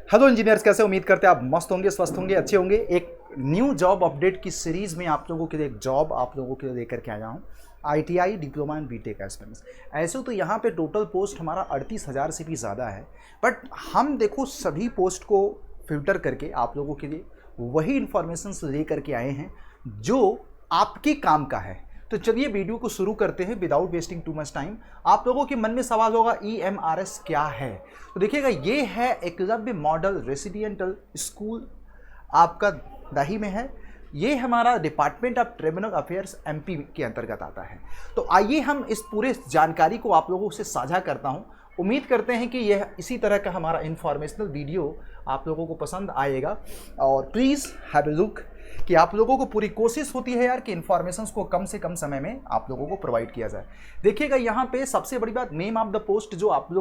Hello engineers, कैसे? उम्मीद करते हैं आप मस्त होंगे, स्वस्थ होंगे, अच्छे होंगे। एक न्यू जॉब अपडेट की सीरीज़ में आप लोगों के लिए एक जॉब आप लोगों के लिए लेकर के आया हूँ। ITI diploma and BTech aspirants. ऐसे तो यहाँ पे टोटल पोस्ट हमारा 38,000 से भी ज़्यादा है, बट हम देखो सभी पोस्ट को फिल्टर करके आप लोगों के लिए वही इन्फॉर्मेशन ले करके आए हैं जो आपके काम का है। तो चलिए वीडियो को शुरू करते हैं without wasting too much time. आप लोगों के मन में सवाल होगा EMRS क्या है? तो देखिएगा, ये है एकलव्य मॉडल रेसिडेंशियल स्कूल, आपका दही में है। ये हमारा department of tribunal affairs MP के अंतर्गत आता है। तो आइए हम इस पूरे जानकारी को आप लोगों से साझा करता हूँ। उम्मीद करते हैं कि यह इसी तरह का हमारा इन्फॉर्मेशनल वीडियो आप लोगों को पसंद आएगा, और प्लीज़ हैव ए लुक कि आप लोगों को पूरी कोशिश होती है यार कि इन्फॉर्मेशंस को कम से कम समय में आप लोगों को प्रोवाइड किया जाए। देखिएगा, यहाँ पे सबसे बड़ी बात, नेम ऑफ द पोस्ट जो आप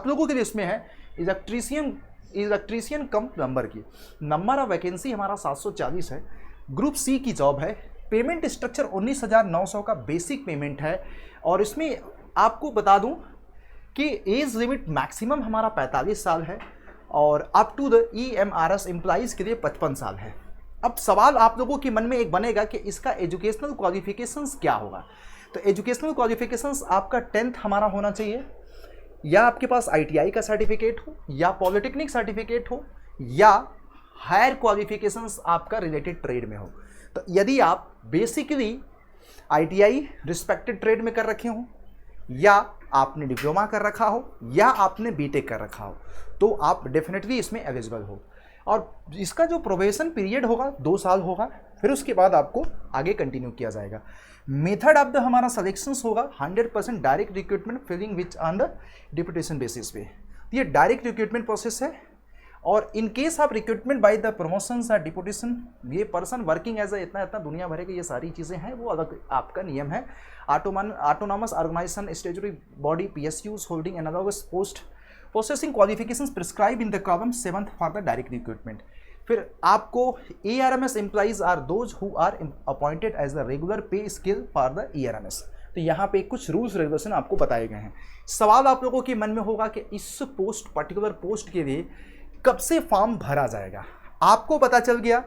लोगों के लिए इसमें है, इलेक्ट्रीशियन कम प्लम्बर की। नंबर ऑफ वैकेंसी हमारा 740 है। ग्रुप C की जॉब है। पेमेंट स्ट्रक्चर 19,900 का बेसिक पेमेंट है। और इसमें आपको बता दूं कि एज लिमिट मैक्सिमम हमारा 45 साल है और up to the EMRS employees के लिए 55 साल है। अब सवाल आप लोगों के मन में एक बनेगा कि इसका एजुकेशनल क्वालिफिकेशंस क्या होगा। तो एजुकेशनल क्वालिफिकेशंस आपका 10th हमारा होना चाहिए, या आपके पास ITI का सर्टिफिकेट हो, या पॉलिटेक्निक सर्टिफिकेट हो, या हायर क्वालिफिकेशंस आपका रिलेटेड ट्रेड में हो। तो यदि आप बेसिकली ITI रिस्पेक्टेड ट्रेड में कर रखे हो, या आपने डिप्लोमा कर रखा हो, या आपने बीटेक कर रखा हो, तो आप डेफिनेटली इसमें एलिजिबल हो। और इसका जो प्रोबेशन पीरियड होगा 2 साल होगा, फिर उसके बाद आपको आगे कंटिन्यू किया जाएगा। मेथड ऑफ द हमारा सिलेक्शंस होगा 100% direct recruitment filling which on the deputation basis पे। ये डायरेक्ट रिक्रूटमेंट प्रोसेस है। और in case of recruitment by the promotions और डिप्यूटेशन, ये पर्सन वर्किंग एज इतना दुनिया भर के ये सारी चीज़ें हैं, वो अलग आपका नियम है। Autonomous organisation statutory body PSUs holding analogous post processing qualifications prescribe in the column 7th for the direct recruitment. फिर आपको ARMS employees are those who are appointed as the regular pay scale for the ERMS। तो यहाँ पे कुछ rules regulation आपको बताए गए हैं। सवाल आप लोगों के मन में होगा कि इस पर्टिकुलर पोस्ट के लिए कब से फॉर्म भरा जाएगा। आपको पता चल गया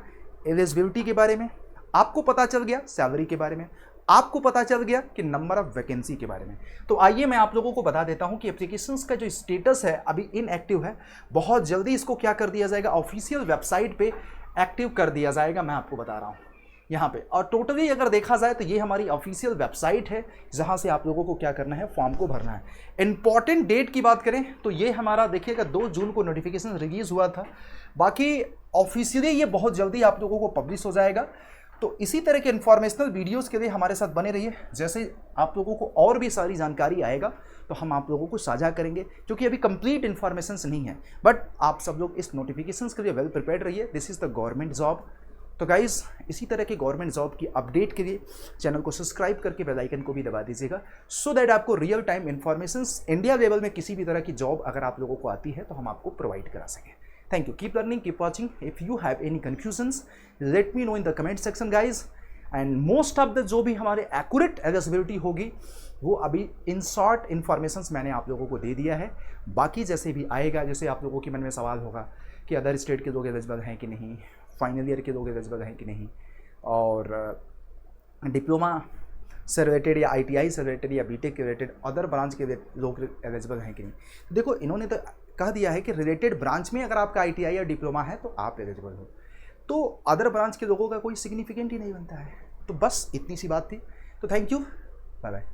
एलिजिबिलिटी के बारे में, आपको पता चल गया सैलरी के बारे में, आपको पता चल गया कि नंबर ऑफ वैकेंसी के बारे में। तो आइए मैं आप लोगों को बता देता हूं कि एप्लीकेशंस का जो स्टेटस है अभी इनएक्टिव है। बहुत जल्दी इसको क्या कर दिया जाएगा, ऑफिशियल वेबसाइट पे एक्टिव कर दिया जाएगा। मैं आपको बता रहा हूं यहाँ पे। और टोटली अगर देखा जाए तो ये हमारी ऑफिशियल वेबसाइट है जहाँ से आप लोगों को क्या करना है, फॉर्म को भरना है। इंपॉर्टेंट डेट की बात करें तो ये हमारा देखिएगा 2 जून को नोटिफिकेशन रिलीज हुआ था। बाकी ऑफिशियली ये बहुत जल्दी आप लोगों को पब्लिश हो जाएगा। तो इसी तरह के इन्फॉर्मेशनल वीडियोस के लिए हमारे साथ बने रहिए। जैसे आप लोगों को और भी सारी जानकारी आएगा तो हम आप लोगों को साझा करेंगे, क्योंकि अभी कंप्लीट इन्फॉर्मेशंस नहीं है। बट आप सब लोग इस नोटिफिकेशंस के लिए वेल प्रिपेयर्ड रहिए। This is the government job. तो गाइज़, इसी तरह की गवर्नमेंट जॉब की अपडेट के लिए चैनल को सब्सक्राइब करके बेल आइकन को भी दबा दीजिएगा, सो दैट आपको real time informations India level में किसी भी तरह की जॉब अगर आप लोगों को आती है तो हम आपको प्रोवाइड करा सकें। Thank you. Keep learning, keep watching. If you have any confusions, let me know in the comment section, guys. And most of the जो भी हमारे accurate eligibility होगी वो अभी इन शॉर्ट इन्फॉर्मेशंस मैंने आप लोगों को दे दिया है। बाकी जैसे भी आएगा, जैसे आप लोगों के मन में सवाल होगा कि अदर स्टेट के लोग एलिजिबल हैं कि नहीं, फाइनल ईयर के लोग एलिजिबल हैं कि नहीं, और डिप्लोमा से रिलेटेड या ITI से रिलेटेड या बीटेक के रिलेटेड अदर ब्रांच के लोग एलिजिबल हैं कि नहीं। देखो, इन्होंने तो कह दिया है कि रिलेटेड ब्रांच में अगर आपका ITI या डिप्लोमा है तो आप एलिजिबल हो, तो अदर ब्रांच के लोगों का कोई सिग्निफिकेंट ही नहीं बनता है। तो बस इतनी सी बात थी। तो थैंक यू, बाय बाय।